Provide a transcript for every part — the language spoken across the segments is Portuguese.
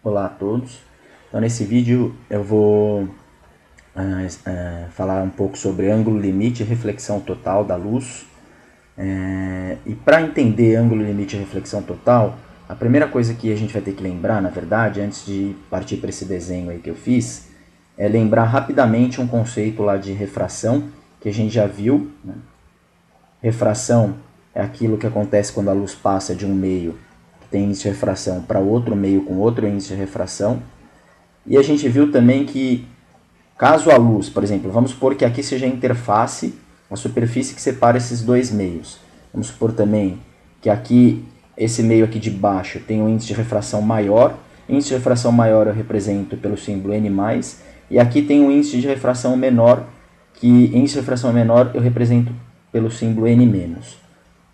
Olá a todos. Então, nesse vídeo eu vou falar um pouco sobre ângulo limite e reflexão total da luz. E para entender ângulo limite e reflexão total, a primeira coisa que a gente vai ter que lembrar, na verdade, antes de partir para esse desenho aí que eu fiz, é lembrar rapidamente um conceito lá de refração, que a gente já viu, né? Refração é aquilo que acontece quando a luz passa de um meio que tem índice de refração para outro meio com outro índice de refração. E a gente viu também que, caso a luz, por exemplo, vamos supor que aqui seja a interface, a superfície que separa esses dois meios. Vamos supor também que aqui, esse meio aqui de baixo tem um índice de refração maior. Índice de refração maior eu represento pelo símbolo N+, e aqui tem um índice de refração menor, que índice de refração menor eu represento pelo símbolo N-.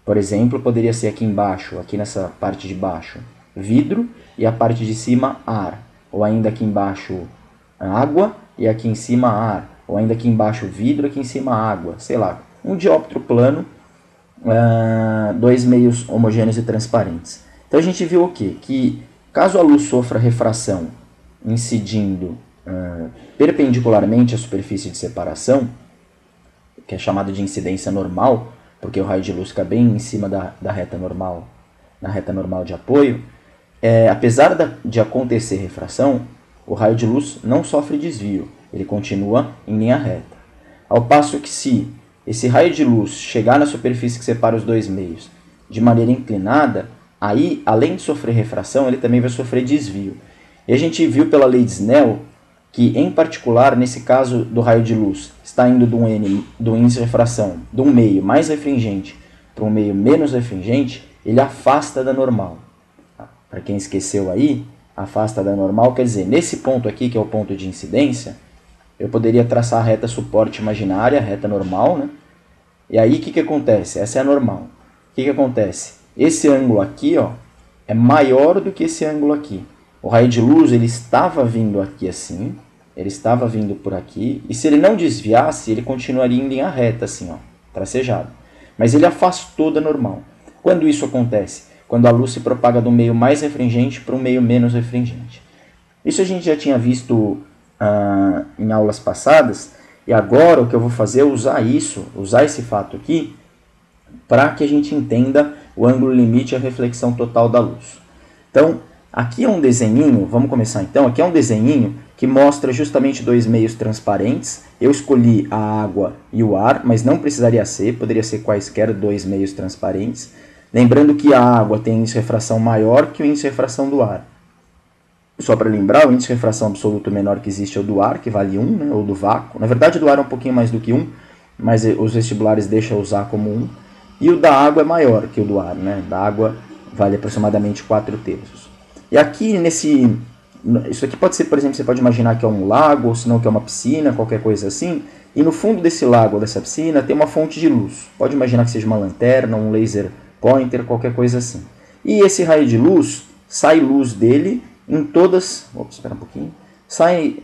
Por exemplo, poderia ser aqui embaixo, aqui nessa parte de baixo, vidro, e a parte de cima, ar. Ou ainda aqui embaixo, água, e aqui em cima, ar. Ou ainda aqui embaixo, vidro, aqui em cima, água. Sei lá, um dióptro plano, dois meios homogêneos e transparentes. Então a gente viu o quê? Que caso a luz sofra refração incidindo perpendicularmente à superfície de separação, que é chamado de incidência normal, porque o raio de luz fica bem em cima da reta normal, na reta normal de apoio, apesar de acontecer refração, o raio de luz não sofre desvio, ele continua em linha reta. Ao passo que se esse raio de luz chegar na superfície que separa os dois meios de maneira inclinada, aí, além de sofrer refração, ele também vai sofrer desvio. E a gente viu pela lei de Snell que, em particular, nesse caso do raio de luz, está indo do índice de refração de um meio mais refringente para um meio menos refringente, ele afasta da normal. Para quem esqueceu aí, afasta da normal quer dizer, nesse ponto aqui, que é o ponto de incidência, eu poderia traçar a reta suporte imaginária, a reta normal, né? E aí o que acontece? Essa é a normal. O que acontece? Esse ângulo aqui, ó, é maior do que esse ângulo aqui. O raio de luz ele estava vindo aqui assim, ele estava vindo por aqui, e se ele não desviasse, ele continuaria em linha reta, assim, ó, tracejado. Mas ele afastou da normal. Quando isso acontece? Quando a luz se propaga do meio mais refringente para um meio menos refringente. Isso a gente já tinha visto em aulas passadas, e agora o que eu vou fazer é usar esse fato aqui, para que a gente entenda o ângulo limite e a reflexão total da luz. Então, aqui é um desenhinho, vamos começar então, aqui é um desenhinho que mostra justamente dois meios transparentes. Eu escolhi a água e o ar, mas não precisaria ser, poderia ser quaisquer dois meios transparentes. Lembrando que a água tem índice de refração maior que o índice de refração do ar. Só para lembrar, o índice de refração absoluto menor que existe é o do ar, que vale 1, né, ou do vácuo. Na verdade, o do ar é um pouquinho mais do que 1, mas os vestibulares deixam usar como 1. E o da água é maior que o do ar, né? Da água vale aproximadamente 4/3. E aqui isso aqui pode ser, por exemplo, você pode imaginar que é um lago, ou se não que é uma piscina, qualquer coisa assim. E no fundo desse lago ou dessa piscina tem uma fonte de luz. Pode imaginar que seja uma lanterna, um laser pointer, qualquer coisa assim. E esse raio de luz, sai luz dele em todas... espera um pouquinho.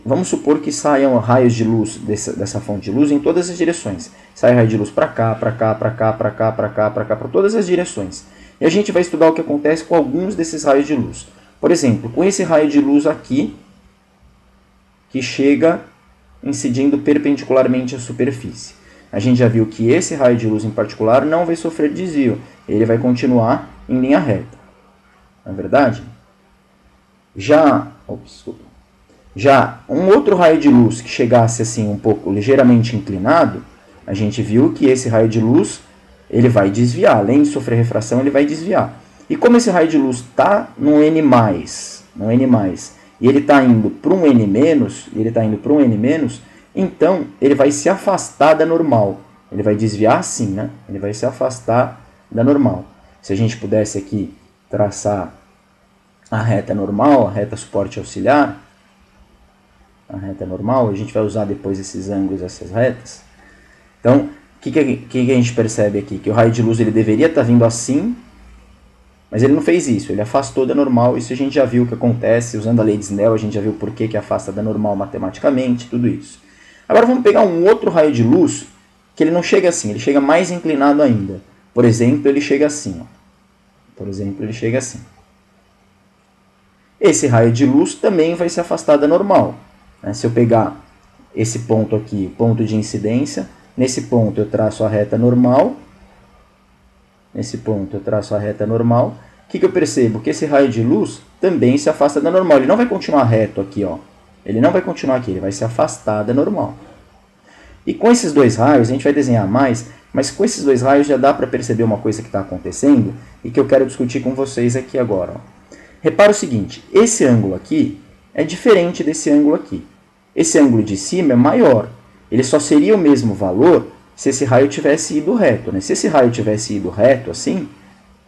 Vamos supor que saiam raios de luz dessa fonte de luz em todas as direções. Sai raio de luz para cá, para cá, para cá, para cá, para cá, para cá, para todas as direções. E a gente vai estudar o que acontece com alguns desses raios de luz. Por exemplo, com esse raio de luz aqui, que chega incidindo perpendicularmente à superfície. A gente já viu que esse raio de luz em particular não vai sofrer desvio. Ele vai continuar em linha reta. Não é verdade? Já um outro raio de luz que chegasse assim um pouco ligeiramente inclinado, a gente viu que esse raio de luz ele vai desviar. Além de sofrer refração, ele vai desviar. E como esse raio de luz está no N+, e ele está indo para um N-, então ele vai se afastar da normal. Ele vai desviar sim, né? Ele vai se afastar da normal. Se a gente pudesse aqui traçar a reta normal, a reta suporte auxiliar, a reta normal, a gente vai usar depois esses ângulos, essas retas. Então, o que a gente percebe aqui? Que o raio de luz ele deveria estar vindo assim, mas ele não fez isso, ele afastou da normal. Isso a gente já viu o que acontece, usando a lei de Snell, a gente já viu por que afasta da normal matematicamente, tudo isso. Agora vamos pegar um outro raio de luz, que ele não chega assim, ele chega mais inclinado ainda. Por exemplo, ele chega assim. esse raio de luz também vai se afastar da normal. Se eu pegar esse ponto aqui, ponto de incidência, nesse ponto eu traço a reta normal, nesse ponto eu traço a reta normal, o que eu percebo? Que esse raio de luz também se afasta da normal. Ele não vai continuar reto aqui, ó. Ele não vai continuar aqui, ele vai se afastar da normal. E com esses dois raios, a gente vai desenhar mais, mas com esses dois raios já dá para perceber uma coisa que está acontecendo e que eu quero discutir com vocês aqui agora. Ó. Repara o seguinte, esse ângulo aqui é diferente desse ângulo aqui. Esse ângulo de cima é maior. Ele só seria o mesmo valor se esse raio tivesse ido reto. Né? Se esse raio tivesse ido reto assim,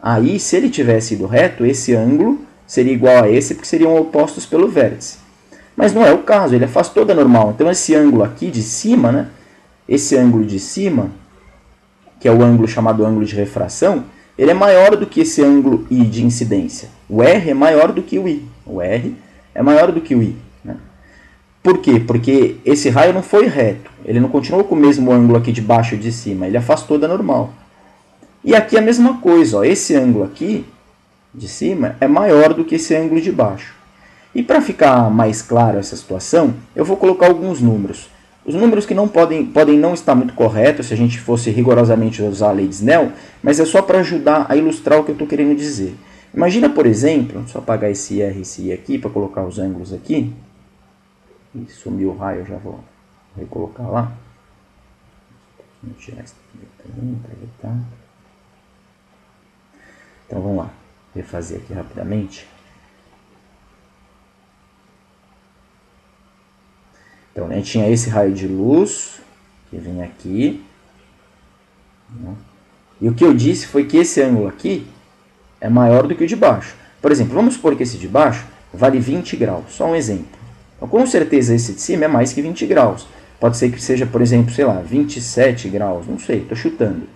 aí se ele tivesse ido reto, esse ângulo seria igual a esse, porque seriam opostos pelo vértice. Mas não é o caso, ele afastou da normal. Então esse ângulo aqui de cima, né? Esse ângulo de cima, que é o ângulo chamado ângulo de refração, ele é maior do que esse ângulo I de incidência. O R é maior do que o I. O R é maior do que o I. Né? Por quê? Porque esse raio não foi reto. Ele não continuou com o mesmo ângulo aqui de baixo e de cima. Ele afastou da normal. E aqui a mesma coisa. Ó. Esse ângulo aqui de cima é maior do que esse ângulo de baixo. E para ficar mais claro essa situação, eu vou colocar alguns números. Os números que não podem não estar muito corretos se a gente fosse rigorosamente usar a lei de Snell, mas é só para ajudar a ilustrar o que eu estou querendo dizer. Imagina, por exemplo, só apagar esse R e esse I aqui para colocar os ângulos aqui. E sumiu o raio, eu já vou recolocar lá. Vou tirar isso aqui também, para evitar. Então vamos lá, refazer aqui rapidamente. Então, a gente tinha esse raio de luz, que vem aqui. Né? E o que eu disse foi que esse ângulo aqui é maior do que o de baixo. Por exemplo, vamos supor que esse de baixo vale 20 graus, só um exemplo. Então, com certeza, esse de cima é mais que 20 graus. Pode ser que seja, por exemplo, sei lá, 27 graus, não sei, estou chutando.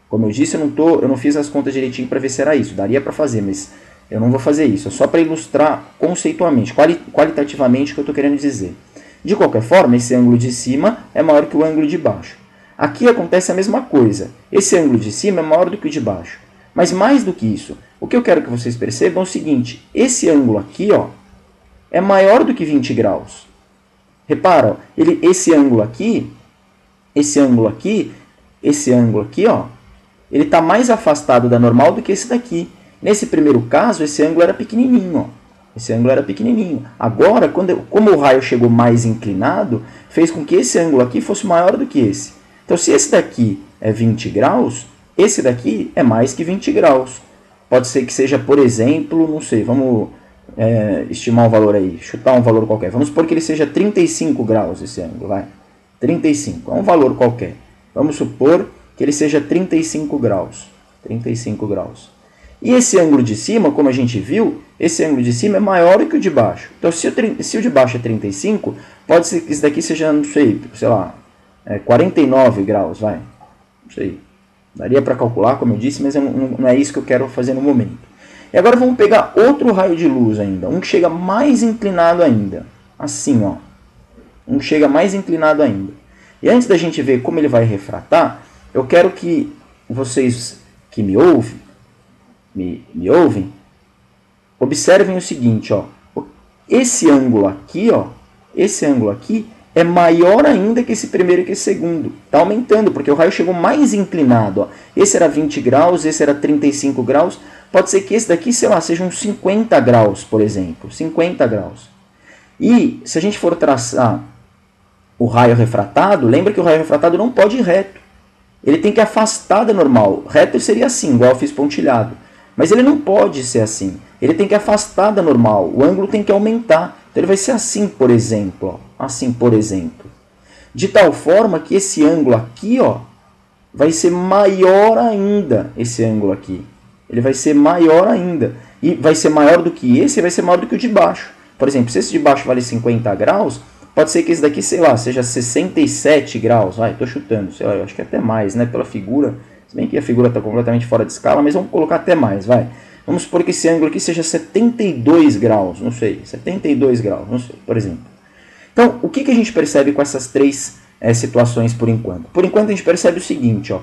Como eu disse, eu não fiz as contas direitinho para ver se era isso. Daria para fazer, mas eu não vou fazer isso. É só para ilustrar conceitualmente, qualitativamente o que eu estou querendo dizer. De qualquer forma, esse ângulo de cima é maior que o ângulo de baixo. Aqui acontece a mesma coisa. Esse ângulo de cima é maior do que o de baixo. Mas mais do que isso, o que eu quero que vocês percebam é o seguinte. Esse ângulo aqui, ó, é maior do que 20 graus. Repara, ó, esse ângulo aqui, ó, ele está mais afastado da normal do que esse daqui. Nesse primeiro caso, esse ângulo era pequenininho, ó. Esse ângulo era pequenininho. Agora, como o raio chegou mais inclinado, fez com que esse ângulo aqui fosse maior do que esse. Então, se esse daqui é 20 graus, esse daqui é mais que 20 graus. Pode ser que seja, por exemplo, não sei, vamos estimar um valor aí, chutar um valor qualquer. Vamos supor que ele seja 35 graus esse ângulo, vai. 35, é um valor qualquer. Vamos supor que ele seja 35 graus. 35 graus. E esse ângulo de cima, como a gente viu, esse ângulo de cima é maior que o de baixo. Então, se o de baixo é 35, pode ser que esse daqui seja, não sei lá, 49 graus, vai. Não sei. Daria para calcular, como eu disse, mas não é isso que eu quero fazer no momento. E agora vamos pegar outro raio de luz ainda, um que chega mais inclinado ainda. Assim, ó. Um que chega mais inclinado ainda. E antes da gente ver como ele vai refratar, eu quero que vocês que me ouvem, observem o seguinte, ó. Esse ângulo aqui, ó, é maior ainda que esse primeiro e que esse segundo. Está aumentando, porque o raio chegou mais inclinado. Ó. Esse era 20 graus, esse era 35 graus. Pode ser que esse daqui, sei lá, seja uns 50 graus, por exemplo. 50 graus. E se a gente for traçar o raio refratado, lembra que o raio refratado não pode ir reto. Ele tem que afastar da normal. Reto seria assim, igual eu fiz pontilhado. Mas ele não pode ser assim. Ele tem que afastar da normal. O ângulo tem que aumentar. Então ele vai ser assim, por exemplo. Ó. Assim, por exemplo. De tal forma que esse ângulo aqui, ó, vai ser maior ainda. Esse ângulo aqui. Ele vai ser maior ainda. E vai ser maior do que esse e vai ser maior do que o de baixo. Por exemplo, se esse de baixo vale 50 graus, pode ser que esse daqui, sei lá, seja 67 graus. Vai, estou chutando. Sei lá, eu acho que é até mais, né? Pela figura. Se bem que a figura está completamente fora de escala, mas vamos colocar até mais, vai. Vamos supor que esse ângulo aqui seja 72 graus, não sei, 72 graus, não sei, por exemplo. Então, o que a gente percebe com essas três situações por enquanto? Por enquanto a gente percebe o seguinte, ó.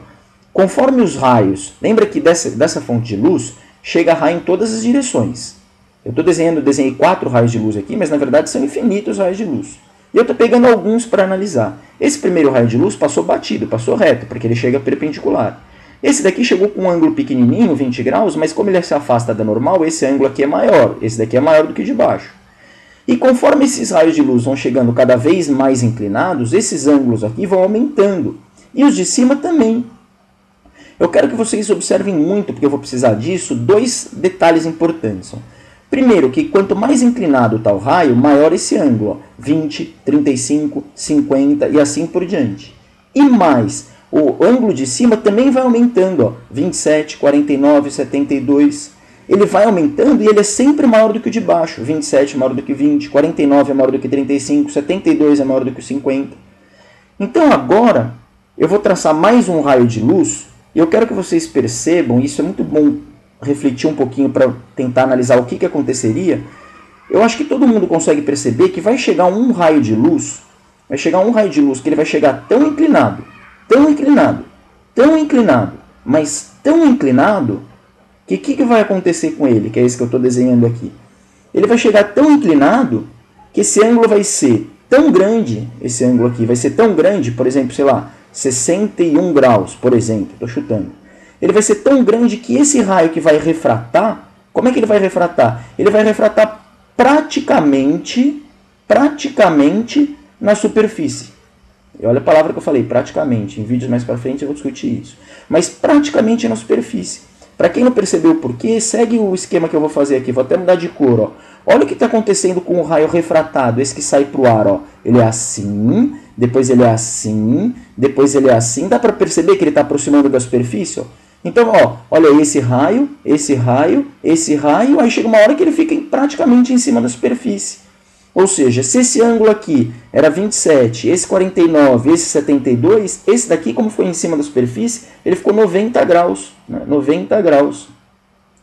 Conforme os raios, lembra que dessa fonte de luz chega raio em todas as direções. desenhei 4 raios de luz aqui, mas na verdade são infinitos raios de luz. E eu estou pegando alguns para analisar. Esse primeiro raio de luz passou batido, passou reto, porque ele chega perpendicular. Esse daqui chegou com um ângulo pequenininho, 20 graus, mas como ele se afasta da normal, esse ângulo aqui é maior. Esse daqui é maior do que o de baixo. E conforme esses raios de luz vão chegando cada vez mais inclinados, esses ângulos aqui vão aumentando. E os de cima também. Eu quero que vocês observem muito, porque eu vou precisar disso, 2 detalhes importantes. Primeiro, que quanto mais inclinado está o raio, maior esse ângulo. Ó, 20, 35, 50 e assim por diante. E mais, o ângulo de cima também vai aumentando. Ó, 27, 49, 72. Ele vai aumentando e ele é sempre maior do que o de baixo. 27 é maior do que 20, 49 é maior do que 35, 72 é maior do que 50. Então agora, eu vou traçar mais um raio de luz. E eu quero que vocês percebam, isso é muito bom refletir um pouquinho para tentar analisar o que aconteceria. Eu acho que todo mundo consegue perceber que vai chegar um raio de luz, que ele vai chegar tão inclinado, mas tão inclinado, que o que vai acontecer com ele, que é esse que eu estou desenhando aqui? Ele vai chegar tão inclinado que esse ângulo vai ser tão grande, esse ângulo aqui vai ser tão grande, por exemplo, sei lá, 61 graus, por exemplo, estou chutando. Ele vai ser tão grande que esse raio que vai refratar, como é que ele vai refratar? Ele vai refratar praticamente na superfície. E olha a palavra que eu falei, praticamente. Em vídeos mais para frente eu vou discutir isso. Mas praticamente na superfície. Para quem não percebeu o porquê, segue o esquema que eu vou fazer aqui. Vou até mudar de cor. Ó. Olha o que está acontecendo com o raio refratado, esse que sai para o ar. Ó. Ele é assim, depois ele é assim, depois ele é assim. Dá para perceber que ele está aproximando da superfície? Ó. Então, ó, olha aí esse raio, aí chega uma hora que ele fica praticamente em cima da superfície. Ou seja, se esse ângulo aqui era 27, esse 49, esse 72, esse daqui, como foi em cima da superfície, ele ficou 90 graus. Né? 90 graus.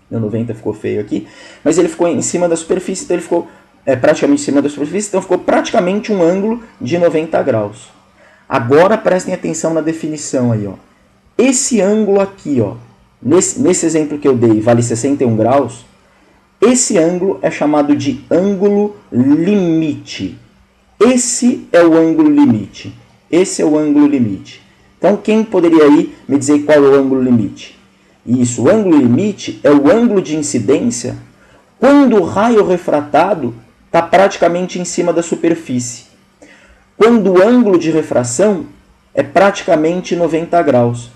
Meu 90 ficou feio aqui, mas ele ficou em cima da superfície, então ele ficou praticamente em cima da superfície, então ficou praticamente um ângulo de 90 graus. Agora prestem atenção na definição aí, ó. Esse ângulo aqui, ó, nesse exemplo que eu dei, vale 61 graus, esse ângulo é chamado de ângulo limite. Esse é o ângulo limite. Esse é o ângulo limite. Então, quem poderia aí me dizer qual é o ângulo limite? Isso, o ângulo limite é o ângulo de incidência quando o raio refratado está praticamente em cima da superfície. Quando o ângulo de refração é praticamente 90 graus.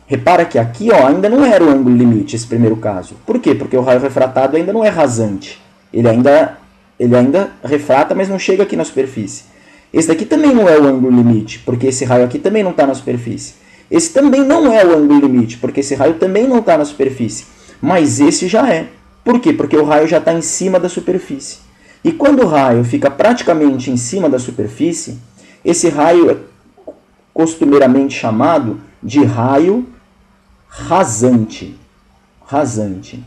Repara que aqui ó, ainda não era o ângulo limite, esse primeiro caso. Por quê? Porque o raio refratado ainda não é rasante. Ele ainda refrata, mas não chega aqui na superfície. Esse daqui também não é o ângulo limite, porque esse raio aqui também não está na superfície. Esse também não é o ângulo limite, porque esse raio também não está na superfície. Mas esse já é. Por quê? Porque o raio já está em cima da superfície. E quando o raio fica praticamente em cima da superfície, esse raio é costumeiramente chamado de raio rasante. Rasante.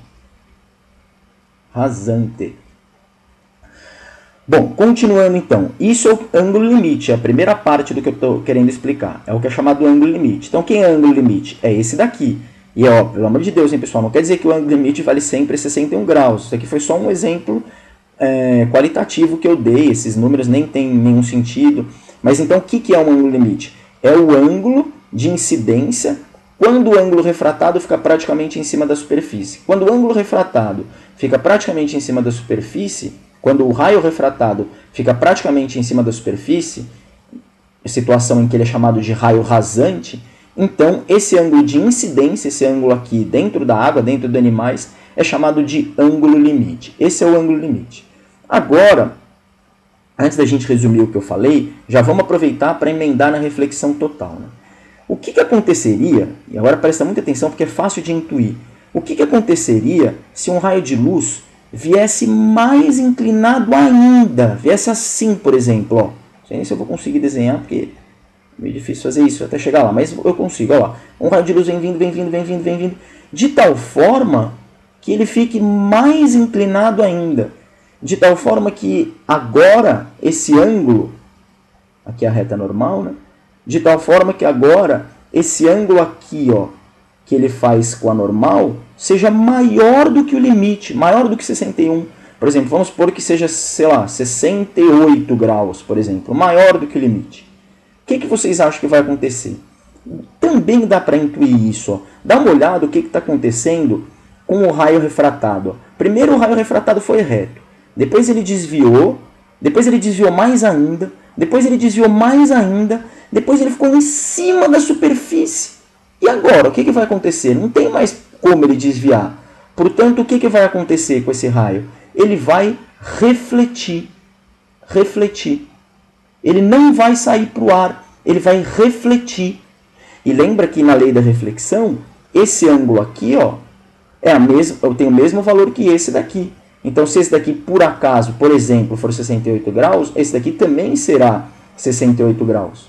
Bom, continuando então. Isso é o ângulo limite, é a primeira parte do que eu estou querendo explicar. É o que é chamado ângulo limite. Então, quem é ângulo limite? É esse daqui. E ó, pelo amor de Deus, hein, pessoal, não quer dizer que o ângulo limite vale sempre 61 graus. Isso aqui foi só um exemplo qualitativo que eu dei. Esses números nem têm nenhum sentido. Mas então, o que é um ângulo limite? É o ângulo de incidência quando o ângulo refratado fica praticamente em cima da superfície. Quando o ângulo refratado fica praticamente em cima da superfície, quando o raio refratado fica praticamente em cima da superfície, situação em que ele é chamado de raio rasante, então esse ângulo de incidência, esse ângulo aqui dentro da água, dentro dos animais, é chamado de ângulo limite. Esse é o ângulo limite. Agora, antes da gente resumir o que eu falei, já vamos aproveitar para emendar na reflexão total. Né? O que aconteceria, e agora presta muita atenção porque é fácil de intuir, o que aconteceria se um raio de luz viesse mais inclinado ainda, viesse assim, por exemplo, ó. Não sei nem se eu vou conseguir desenhar, porque é meio difícil fazer isso até chegar lá, mas eu consigo, ó lá. Um raio de luz vem vindo, de tal forma que ele fique mais inclinado ainda, de tal forma que agora esse ângulo, aqui é a reta normal, né? De tal forma que agora esse ângulo aqui, ó, que ele faz com a normal, seja maior do que o limite, maior do que 61. Por exemplo, vamos supor que seja, sei lá, 68 graus, por exemplo, maior do que o limite. O que vocês acham que vai acontecer? Também dá para intuir isso. Ó. Dá uma olhada o que está acontecendo com o raio refratado. Ó. Primeiro o raio refratado foi reto, depois ele desviou mais ainda, depois ele desviou mais ainda, depois ele ficou em cima da superfície. E agora, o que vai acontecer? Não tem mais como ele desviar. Portanto, o que vai acontecer com esse raio? Ele vai refletir. Refletir. Ele não vai sair para o ar, ele vai refletir. E lembra que na lei da reflexão, esse ângulo aqui, ó, tem o mesmo valor que esse daqui. Então, se esse daqui, por acaso, por exemplo, for 68 graus, esse daqui também será 68 graus.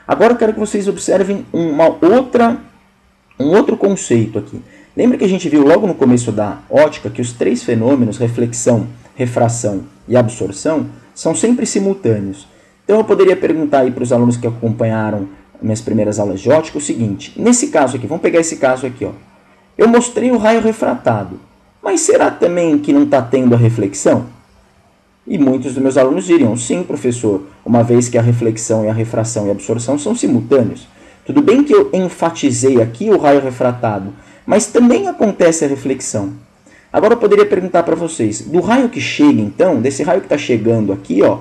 Agora eu quero que vocês observem um outro conceito aqui. Lembra que a gente viu logo no começo da ótica que os três fenômenos, reflexão, refração e absorção, são sempre simultâneos. Então eu poderia perguntar aí para os alunos que acompanharam minhas primeiras aulas de ótica o seguinte, nesse caso aqui, vamos pegar esse caso aqui, ó. Eu mostrei o raio refratado, mas será também que não está tendo a reflexão? E muitos dos meus alunos diriam, sim, professor, uma vez que a reflexão e a refração e a absorção são simultâneos. Tudo bem que eu enfatizei aqui o raio refratado, mas também acontece a reflexão. Agora eu poderia perguntar para vocês, do raio que chega então, desse raio que está chegando aqui, ó,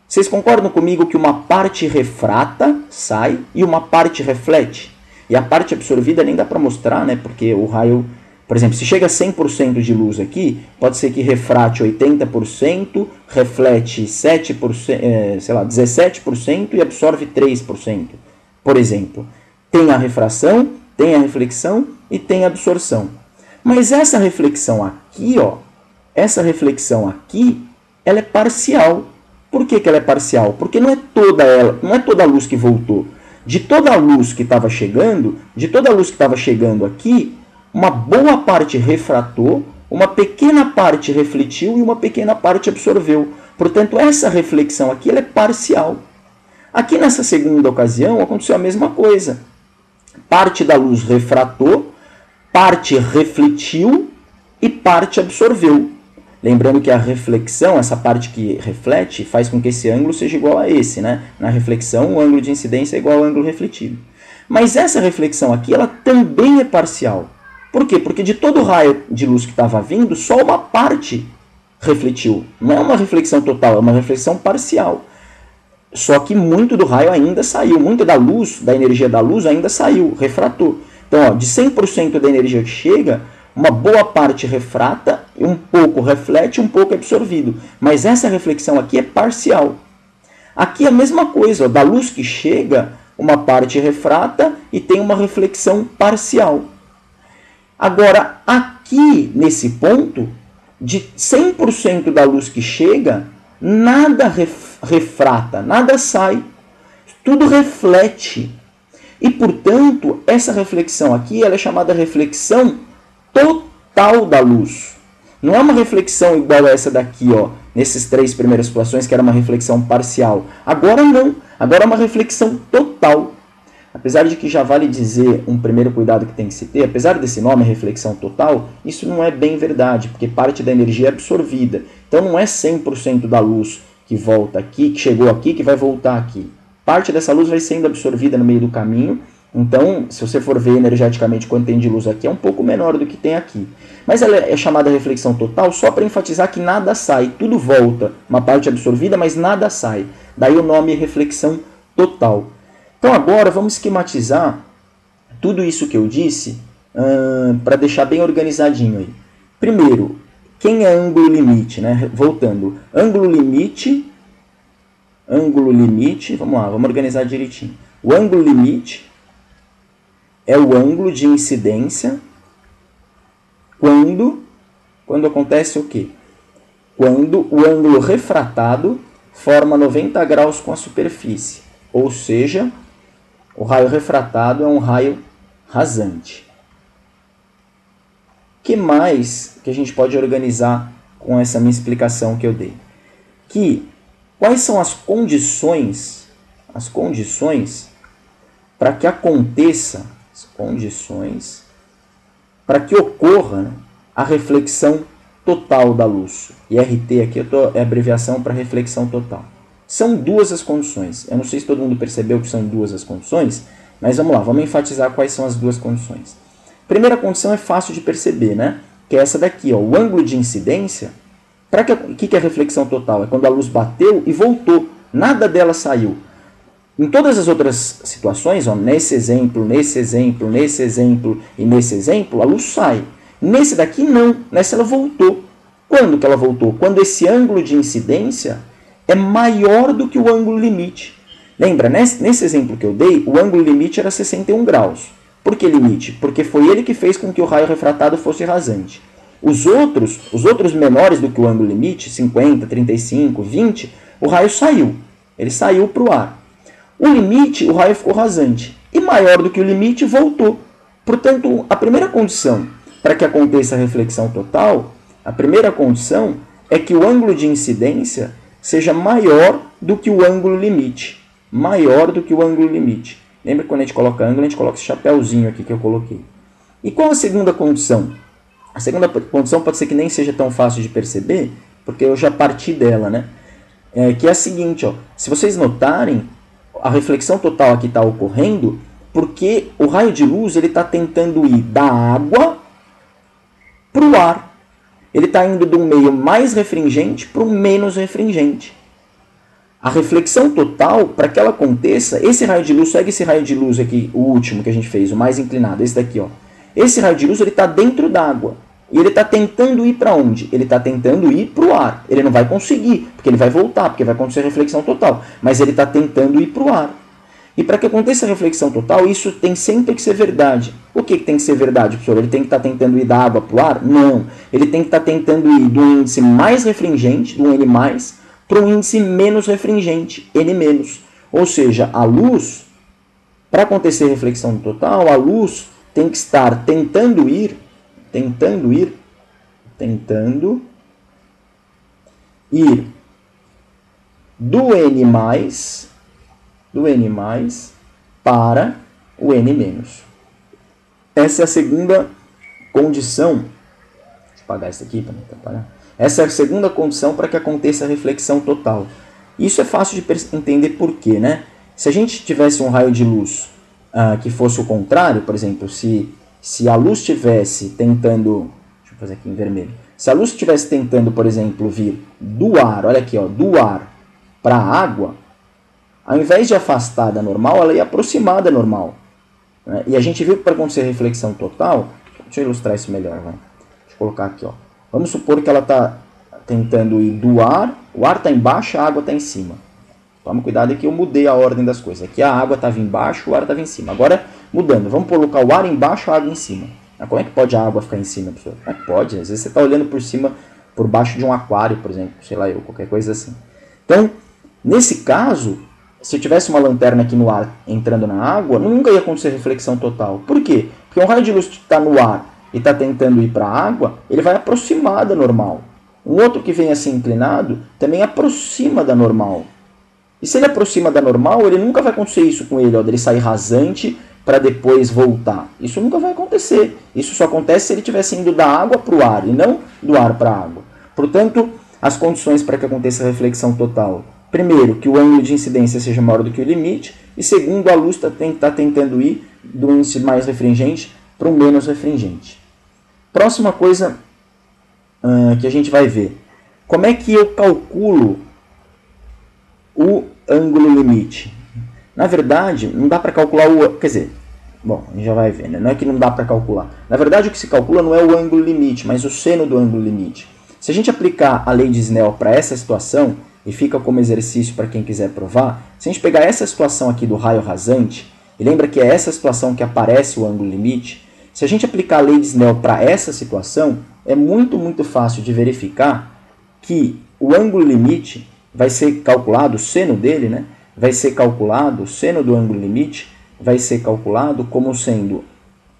vocês concordam comigo que uma parte refrata, sai, e uma parte reflete? E a parte absorvida nem dá para mostrar, né? Porque o raio, por exemplo, se chega a 100% de luz aqui, pode ser que refrate 80%, reflete 17% e absorve 3%. Por exemplo, tem a refração, tem a reflexão e tem a absorção. Mas essa reflexão aqui, ó, ela é parcial. Por que ela é parcial? Porque não é toda a luz que voltou. De toda a luz que estava chegando, aqui, uma boa parte refratou, uma pequena parte refletiu e uma pequena parte absorveu. Portanto, essa reflexão aqui ela é parcial. Aqui nessa segunda ocasião aconteceu a mesma coisa. Parte da luz refratou, parte refletiu e parte absorveu. Lembrando que a reflexão, essa parte que reflete, faz com que esse ângulo seja igual a esse, né? Na reflexão, o ângulo de incidência é igual ao ângulo refletido. Mas essa reflexão aqui, ela também é parcial. Por quê? Porque de todo o raio de luz que estava vindo, só uma parte refletiu. Não é uma reflexão total, é uma reflexão parcial. Só que muito do raio ainda saiu, muito da luz, da energia da luz ainda saiu, refratou. Então, ó, de 100% da energia que chega, uma boa parte refrata, um pouco reflete, um pouco é absorvido. Mas essa reflexão aqui é parcial. Aqui é a mesma coisa, ó, da luz que chega, uma parte refrata e tem uma reflexão parcial. Agora, aqui nesse ponto, de 100% da luz que chega, nada refrata, nada sai, tudo reflete. E, portanto, essa reflexão aqui ela é chamada reflexão total da luz. Não é uma reflexão igual a essa daqui, ó, nesses três primeiras situações, que era uma reflexão parcial. Agora não, agora é uma reflexão total. Apesar de que já vale dizer um primeiro cuidado que tem que se ter, apesar desse nome, reflexão total, isso não é bem verdade, porque parte da energia é absorvida. Então não é 100% da luz que volta aqui, que chegou aqui, que vai voltar aqui. Parte dessa luz vai sendo absorvida no meio do caminho. Então, se você for ver energeticamente quanto tem de luz aqui, é um pouco menor do que tem aqui. Mas ela é chamada reflexão total só para enfatizar que nada sai, tudo volta. Uma parte absorvida, mas nada sai. Daí o nome reflexão total. Então agora vamos esquematizar tudo isso que eu disse para deixar bem organizadinho aí. Primeiro, quem é ângulo limite, né? Voltando, ângulo limite, vamos lá, vamos organizar direitinho. O ângulo limite é o ângulo de incidência quando acontece o quê? Quando o ângulo refratado forma 90 graus com a superfície, ou seja, o raio refratado é um raio rasante. O que mais que a gente pode organizar com essa minha explicação que eu dei? Quais são as condições para que aconteça, para que ocorra, né, a reflexão total da luz. E RT aqui é a abreviação para reflexão total. São duas as condições. Eu não sei se todo mundo percebeu que são duas as condições, mas vamos lá, vamos enfatizar quais são as duas condições. Primeira condição é fácil de perceber, né? Que é essa daqui, ó, o ângulo de incidência. O que é reflexão total? É quando a luz bateu e voltou, nada dela saiu. Em todas as outras situações, ó, nesse exemplo, nesse exemplo, nesse exemplo e nesse exemplo, a luz sai. Nesse daqui não, nessa ela voltou. Quando que ela voltou? Quando esse ângulo de incidência é maior do que o ângulo limite. Lembra, nesse exemplo que eu dei, o ângulo limite era 61 graus. Por que limite? Porque foi ele que fez com que o raio refratado fosse rasante. Os outros menores do que o ângulo limite, 50, 35, 20, o raio saiu. Ele saiu para o ar. O limite, o raio ficou rasante. E maior do que o limite, voltou. Portanto, a primeira condição para que aconteça a reflexão total, a primeira condição é que o ângulo de incidência seja maior do que o ângulo limite. Maior do que o ângulo limite. Lembra que quando a gente coloca ângulo, a gente coloca esse chapéuzinho aqui que eu coloquei. E qual a segunda condição? A segunda condição pode ser que nem seja tão fácil de perceber, porque eu já parti dela, né? Que é a seguinte, ó, se vocês notarem, a reflexão total aqui está ocorrendo porque o raio de luz está tentando ir da água para o ar. Ele está indo de um meio mais refringente para um menos refringente. A reflexão total, para que ela aconteça, esse raio de luz, segue esse raio de luz aqui, o último que a gente fez, o mais inclinado, esse daqui, ó. Esse raio de luz está dentro d'água. E ele está tentando ir para onde? Ele está tentando ir para o ar. Ele não vai conseguir, porque ele vai voltar, porque vai acontecer a reflexão total. Mas ele está tentando ir para o ar. E para que aconteça a reflexão total, isso tem sempre que ser verdade. O que tem que ser verdade, professor? Ele tem que estar tentando ir da água para o ar? Não. Ele tem que estar tentando ir do índice mais refringente, do N+, para um índice menos refringente, N-. Ou seja, a luz, para acontecer a reflexão total, a luz tem que estar tentando ir do N+, para o N-. Essa é a segunda condição. Deixa eu apagar isso aqui para não atrapalhar. Essa é a segunda condição para que aconteça a reflexão total. Isso é fácil de entender por quê, né? Se a gente tivesse um raio de luz que fosse o contrário, por exemplo, se a luz estivesse tentando... Deixa eu fazer aqui em vermelho. Se a luz estivesse tentando, por exemplo, vir do ar, olha aqui, ó, do ar para a água, ao invés de afastar da normal, ela ia aproximar da normal. Né? E a gente viu que para acontecer a reflexão total... Deixa eu ilustrar isso melhor. Vai. Deixa eu colocar aqui, ó. Vamos supor que ela está tentando ir do ar, o ar está embaixo, a água está em cima. Toma cuidado que eu mudei a ordem das coisas. Aqui a água estava embaixo, o ar estava em cima. Agora, mudando, vamos colocar o ar embaixo, a água em cima. Mas como é que pode a água ficar em cima, professor? Pode, às vezes você está olhando por cima, por baixo de um aquário, por exemplo, sei lá eu, qualquer coisa assim. Então, nesse caso, se eu tivesse uma lanterna aqui no ar entrando na água, nunca ia acontecer reflexão total. Por quê? Porque um raio de luz que está no ar e está tentando ir para a água, ele vai aproximar da normal. Um outro que vem assim inclinado também aproxima da normal. E se ele aproxima da normal, ele nunca vai acontecer isso com ele, ó, dele sair rasante para depois voltar. Isso nunca vai acontecer. Isso só acontece se ele estivesse indo da água para o ar e não do ar para a água. Portanto, as condições para que aconteça a reflexão total. Primeiro, que o ângulo de incidência seja maior do que o limite. E segundo, a luz está tentando ir do índice mais refringente para um menos refringente. Próxima coisa que a gente vai ver. Como é que eu calculo o ângulo limite? Na verdade, não dá para calcular o... Quer dizer, bom, a gente já vai ver, né? Não é que não dá para calcular. Na verdade, o que se calcula não é o ângulo limite, mas o seno do ângulo limite. Se a gente aplicar a lei de Snell para essa situação, e fica como exercício para quem quiser provar, se a gente pegar essa situação aqui do raio rasante, e lembra que é essa situação que aparece o ângulo limite, se a gente aplicar a lei de Snell para essa situação, é muito fácil de verificar que o ângulo limite vai ser calculado, o seno dele, né, vai ser calculado, o seno do ângulo limite vai ser calculado como sendo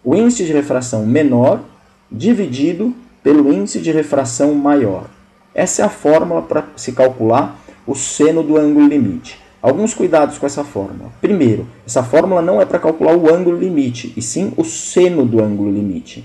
o índice de refração menor dividido pelo índice de refração maior. Essa é a fórmula para se calcular o seno do ângulo limite. Alguns cuidados com essa fórmula. Primeiro, essa fórmula não é para calcular o ângulo limite, e sim o seno do ângulo limite.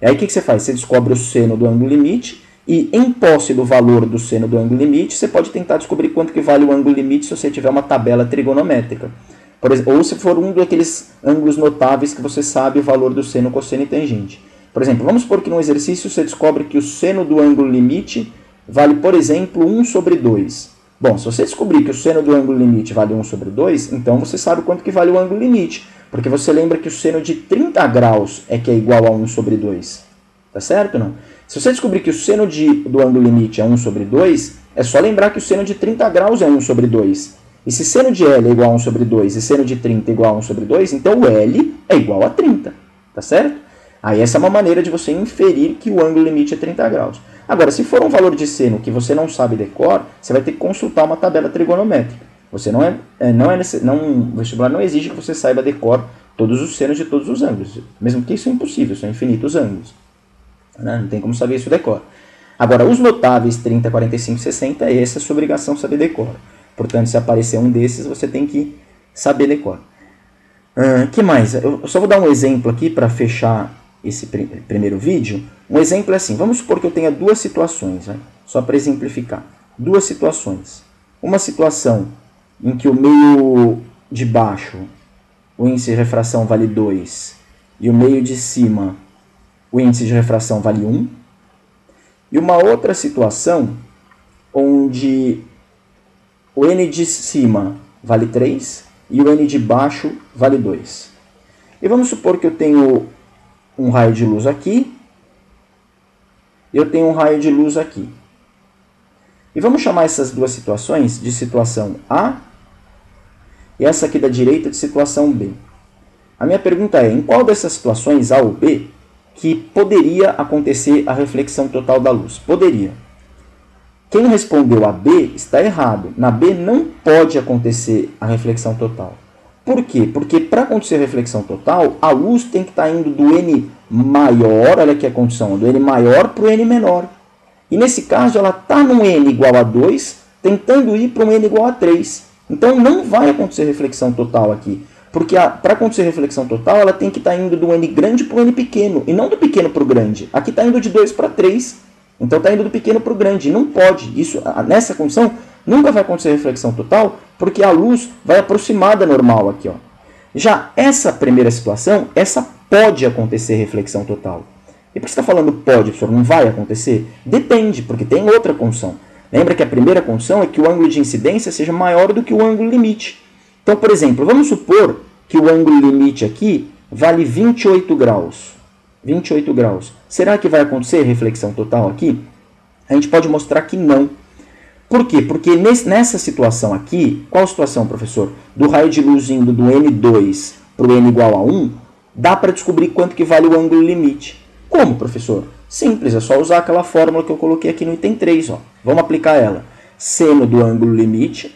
E aí o que você faz? Você descobre o seno do ângulo limite E em posse do valor do seno do ângulo limite, você pode tentar descobrir quanto que vale o ângulo limite se você tiver uma tabela trigonométrica. Por exemplo, ou se for um daqueles ângulos notáveis que você sabe o valor do seno, cosseno e tangente. Por exemplo, vamos supor que no exercício você descobre que o seno do ângulo limite vale, por exemplo, 1 sobre 2. Bom, se você descobrir que o seno do ângulo limite vale 1 sobre 2, então você sabe quanto que vale o ângulo limite. Porque você lembra que o seno de 30 graus é que é igual a 1 sobre 2. Tá certo ou não? Se você descobrir que o seno do ângulo limite é 1 sobre 2, é só lembrar que o seno de 30 graus é 1 sobre 2. E se seno de L é igual a 1 sobre 2 e seno de 30 é igual a 1 sobre 2, então o L é igual a 30. Tá certo? Aí essa é uma maneira de você inferir que o ângulo limite é 30 graus. Agora, se for um valor de seno que você não sabe decor, você vai ter que consultar uma tabela trigonométrica. Você o vestibular não exige que você saiba decor todos os senos de todos os ângulos. Mesmo que isso é impossível, são infinitos ângulos. Não tem como saber isso decor. Agora, os notáveis 30, 45 e 60, essa é a sua obrigação saber decor. Portanto, se aparecer um desses, você tem que saber decor. Que mais? Eu só vou dar um exemplo aqui para fechar esse primeiro vídeo. Um exemplo é assim, vamos supor que eu tenha duas situações, né? Só para exemplificar. Duas situações. Uma situação em que o meio de baixo, o índice de refração vale 2, e o meio de cima, o índice de refração vale 1. E uma outra situação onde o N de cima vale 3 e o N de baixo vale 2. E vamos supor que eu tenho um raio de luz aqui, e eu tenho um raio de luz aqui. E vamos chamar essas duas situações de situação A e essa aqui da direita de situação B. A minha pergunta é, em qual dessas situações, A ou B, que poderia acontecer a reflexão total da luz? Poderia. Quem respondeu a B está errado. Na B não pode acontecer a reflexão total. Por quê? Porque para acontecer a reflexão total, a luz tem que estar indo do N maior, olha aqui a condição, do N maior para o N menor. E nesse caso ela está no N igual a 2, tentando ir para um N igual a 3. Então não vai acontecer reflexão total aqui. Porque para acontecer reflexão total, ela tem que estar indo do N grande para o N pequeno, e não do pequeno para o grande. Aqui está indo de 2 para 3, então está indo do pequeno para o grande. Não pode. Isso, nessa condição, nunca vai acontecer reflexão total, porque a luz vai aproximar da normal aqui. Ó. Já essa primeira situação, essa pode acontecer reflexão total. E por que você está falando pode, professor? Não vai acontecer? Depende, porque tem outra condição. Lembra que a primeira condição é que o ângulo de incidência seja maior do que o ângulo limite. Então, por exemplo, vamos supor que o ângulo limite aqui vale 28 graus. 28 graus. Será que vai acontecer reflexão total aqui? A gente pode mostrar que não. Por quê? Porque nessa situação aqui, qual situação, professor? Do raio de luz indo do N2 para o N igual a 1, dá para descobrir quanto que vale o ângulo limite. Como, professor? Simples, é só usar aquela fórmula que eu coloquei aqui no item 3. Ó. Vamos aplicar ela. Seno do ângulo limite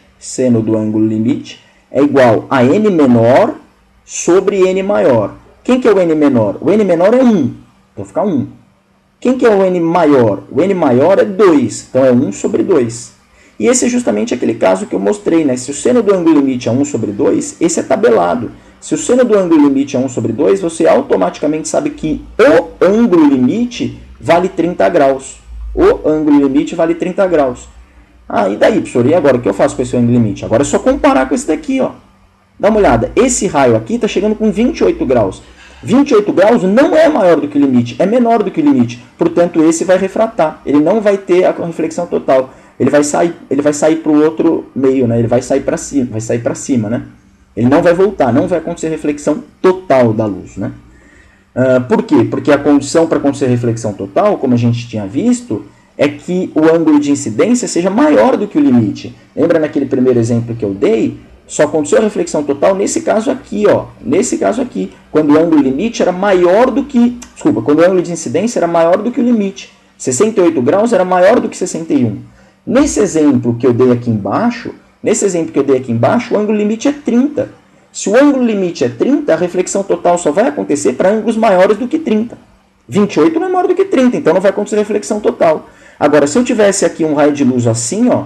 é igual a N menor sobre N maior. Quem que é o N menor? O N menor é 1, então fica 1. Quem que é o N maior? O N maior é 2, então é 1 sobre 2. E esse é justamente aquele caso que eu mostrei, né? Se o seno do ângulo limite é 1 sobre 2, esse é tabelado. Se o seno do ângulo limite é 1 sobre 2, você automaticamente sabe que o ângulo limite vale 30 graus. O ângulo limite vale 30 graus. Ah, e daí, professor? E agora, o que eu faço com esse ângulo limite? Agora é só comparar com esse daqui, ó. Dá uma olhada. Esse raio aqui está chegando com 28 graus. 28 graus não é maior do que o limite, é menor do que o limite. Portanto, esse vai refratar. Ele não vai ter a reflexão total. Ele vai sair para o outro meio, né? Ele vai sair para cima, né? Ele não vai voltar, não vai acontecer reflexão total da luz, né? Por quê? Porque a condição para acontecer reflexão total, como a gente tinha visto, é que o ângulo de incidência seja maior do que o limite. Lembra naquele primeiro exemplo que eu dei? Só aconteceu a reflexão total nesse caso aqui, ó. Nesse caso aqui, quando o ângulo limite era maior do que... Desculpa, quando o ângulo de incidência era maior do que o limite. 68 graus era maior do que 61. Nesse exemplo que eu dei aqui embaixo, o ângulo limite é 30. Se o ângulo limite é 30, a reflexão total só vai acontecer para ângulos maiores do que 30. 28 não é maior do que 30, então não vai acontecer reflexão total. Agora, se eu tivesse aqui um raio de luz assim, ó,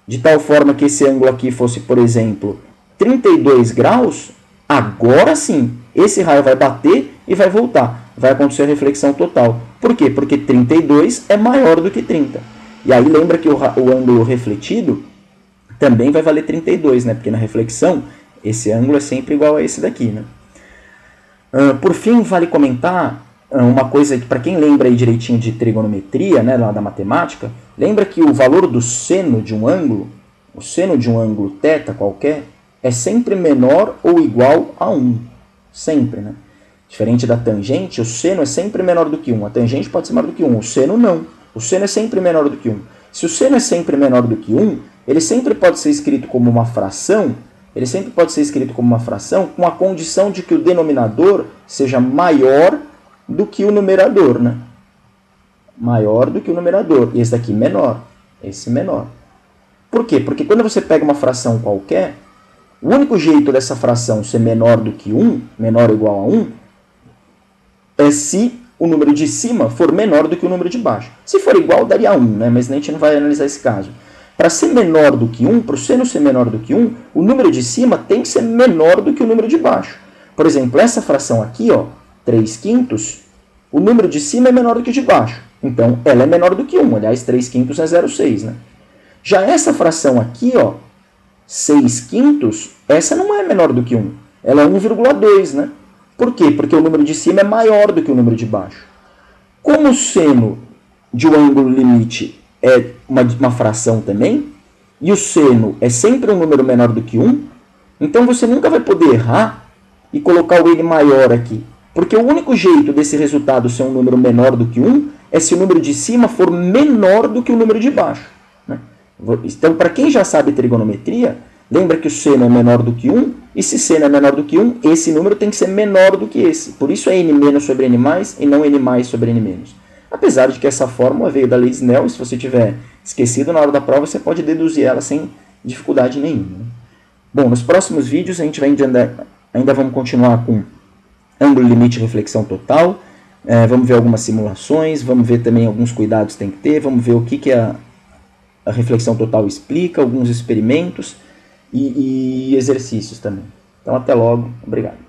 de tal forma que esse ângulo aqui fosse, por exemplo, 32 graus, agora sim, esse raio vai bater e vai voltar. vai acontecer a reflexão total. Por quê? Porque 32 é maior do que 30. E aí lembra que o ângulo refletido também vai valer 32, né? Porque na reflexão esse ângulo é sempre igual a esse daqui, né? Por fim, vale comentar uma coisa que, para quem lembra aí direitinho de trigonometria, né, lá da matemática, lembra que o valor do seno de um ângulo, o seno de um ângulo θ qualquer, é sempre menor ou igual a 1. Sempre, né? Diferente da tangente, o seno é sempre menor do que 1. A tangente pode ser maior do que 1, o seno não. O seno é sempre menor do que 1. Se o seno é sempre menor do que 1, ele sempre pode ser escrito como uma fração, com a condição de que o denominador seja maior do que o numerador, né? Maior do que o numerador. E esse daqui menor. Esse menor. Por quê? Porque quando você pega uma fração qualquer, o único jeito dessa fração ser menor do que 1, menor ou igual a 1, é se o número de cima for menor do que o número de baixo. Se for igual, daria 1, né? Mas a gente não vai analisar esse caso. Para ser menor do que 1, para o seno ser menor do que 1, o número de cima tem que ser menor do que o número de baixo. Por exemplo, essa fração aqui, ó, 3/5, o número de cima é menor do que o de baixo. Então, ela é menor do que 1. Aliás, 3/5 é 0,6, né? Já essa fração aqui, ó, 6/5, essa não é menor do que 1. Ela é 1,2, né? Por quê? Porque o número de cima é maior do que o número de baixo. Como o seno de um ângulo limite é uma fração também, e o seno é sempre um número menor do que 1, então você nunca vai poder errar e colocar o n maior aqui. Porque o único jeito desse resultado ser um número menor do que 1 é se o número de cima for menor do que o número de baixo, né? Então, para quem já sabe trigonometria, lembra que o seno é menor do que 1, e se seno é menor do que 1, esse número tem que ser menor do que esse. Por isso é n menos sobre n mais e não n mais sobre n menos. Apesar de que essa fórmula veio da lei de Snell, e se você tiver esquecido na hora da prova, você pode deduzir ela sem dificuldade nenhuma. Bom, nos próximos vídeos a gente vai ainda vamos continuar com ângulo limite e reflexão total, vamos ver algumas simulações, vamos ver também alguns cuidados que tem que ter, vamos ver o que a reflexão total explica, alguns experimentos e exercícios também. Então até logo, obrigado.